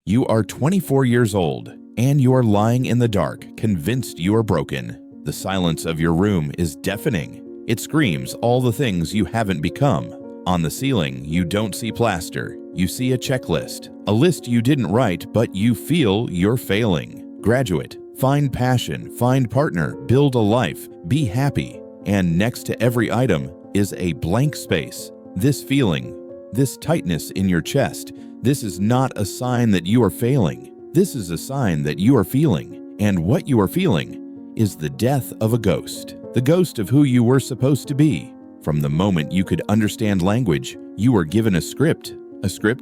You are 24 years old, and you are lying in the dark, convinced you are broken. The silence of your room is deafening. It screams all the things you haven't become. On the ceiling, you don't see plaster. You see a checklist, a list you didn't write, but you feel you're failing. Graduate, find passion, find partner, build a life, be happy. And next to every item is a blank space. This feeling, this tightness in your chest, this is not a sign that you are failing. This is a sign that you are feeling. And what you are feeling is the death of a ghost. The ghost of who you were supposed to be. From the moment you could understand language, you were given a script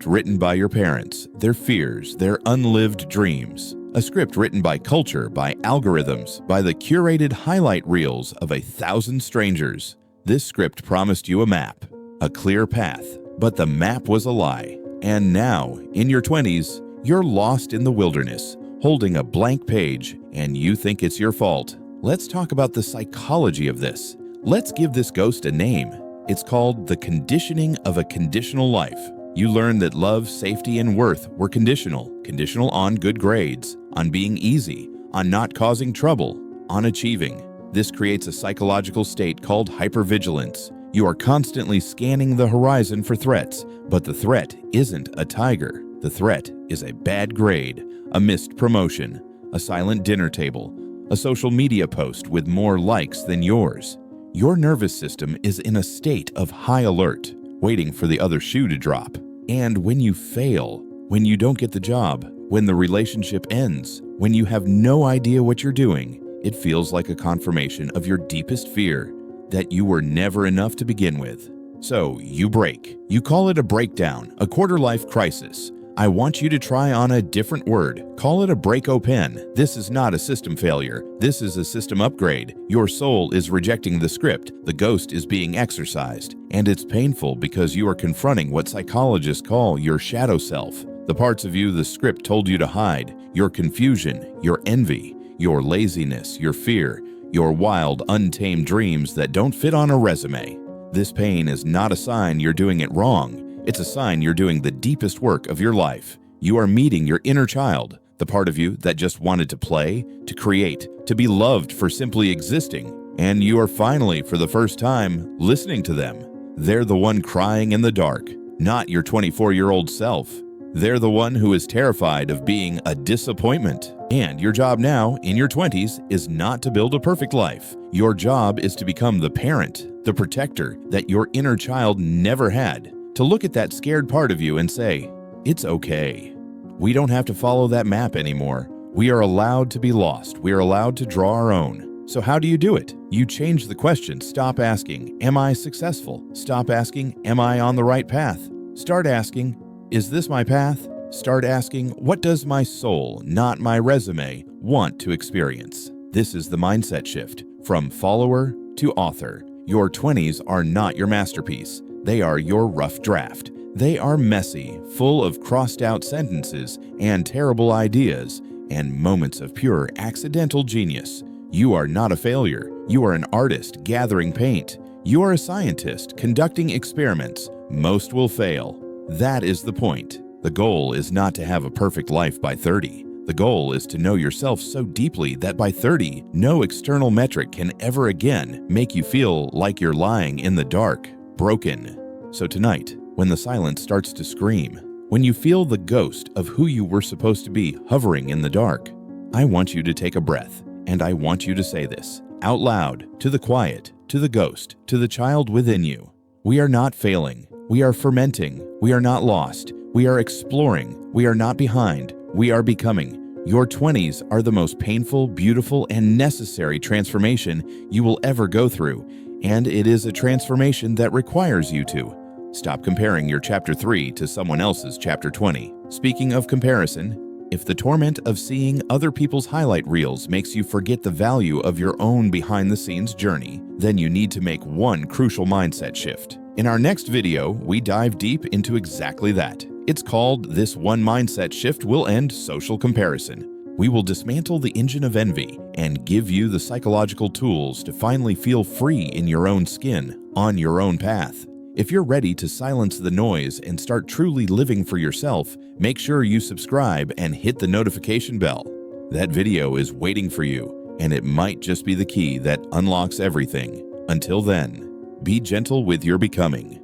written by your parents, their fears, their unlived dreams. A script written by culture, by algorithms, by the curated highlight reels of 1,000 strangers. This script promised you a map, a clear path, but the map was a lie. And now, in your 20s, you're lost in the wilderness, holding a blank page, and you think it's your fault. Let's talk about the psychology of this. Let's give this ghost a name. It's called the conditioning of a conditional life. You learned that love, safety, and worth were conditional on good grades, on being easy, on not causing trouble, on achieving. This creates a psychological state called hypervigilance. You are constantly scanning the horizon for threats, but the threat isn't a tiger. The threat is a bad grade, a missed promotion, a silent dinner table, a social media post with more likes than yours. Your nervous system is in a state of high alert, waiting for the other shoe to drop. And when you fail, when you don't get the job, when the relationship ends, when you have no idea what you're doing, it feels like a confirmation of your deepest fear, that you were never enough to begin with. So you break. You call it a breakdown, a quarter-life crisis. I want you to try on a different word. Call it a break-o-pen. This is not a system failure. This is a system upgrade. Your soul is rejecting the script. The ghost is being exercised. And it's painful because you are confronting what psychologists call your shadow self. The parts of you the script told you to hide. Your confusion, your envy, your laziness, your fear, your wild, untamed dreams that don't fit on a resume. This pain is not a sign you're doing it wrong. It's a sign you're doing the deepest work of your life. You are meeting your inner child, the part of you that just wanted to play, to create, to be loved for simply existing. And you are finally, for the first time, listening to them. They're the one crying in the dark, not your 24-year-old self. They're the one who is terrified of being a disappointment. And your job now, in your 20s, is not to build a perfect life. Your job is to become the parent, the protector that your inner child never had. To look at that scared part of you and say, it's okay. We don't have to follow that map anymore. We are allowed to be lost. We are allowed to draw our own. So how do you do it? You change the question. Stop asking, am I successful? Stop asking, am I on the right path? Start asking, is this my path? Start asking, what does my soul, not my resume, want to experience? This is the mindset shift from follower to author. Your 20s are not your masterpiece. They are your rough draft. They are messy, full of crossed out sentences and terrible ideas and moments of pure accidental genius. You are not a failure. You are an artist gathering paint. You are a scientist conducting experiments. Most will fail. That is the point. The goal is not to have a perfect life by 30. The goal is to know yourself so deeply that by 30, no external metric can ever again make you feel like you're lying in the dark, broken. So tonight, when the silence starts to scream, when you feel the ghost of who you were supposed to be hovering in the dark, I want you to take a breath, and I want you to say this out loud to the quiet, to the ghost, to the child within you. We are not failing. We are fermenting. We are not lost. We are exploring. We are not behind. We are becoming. Your 20s are the most painful, beautiful, and necessary transformation you will ever go through, and it is a transformation that requires you to stop comparing your Chapter 3 to someone else's Chapter 20. Speaking of comparison, if the torment of seeing other people's highlight reels makes you forget the value of your own behind-the-scenes journey, then you need to make one crucial mindset shift. In our next video, we dive deep into exactly that. It's called This One Mindset Shift Will End Social Comparison. We will dismantle the engine of envy and give you the psychological tools to finally feel free in your own skin, on your own path. If you're ready to silence the noise and start truly living for yourself, make sure you subscribe and hit the notification bell. That video is waiting for you, and it might just be the key that unlocks everything. Until then, be gentle with your becoming.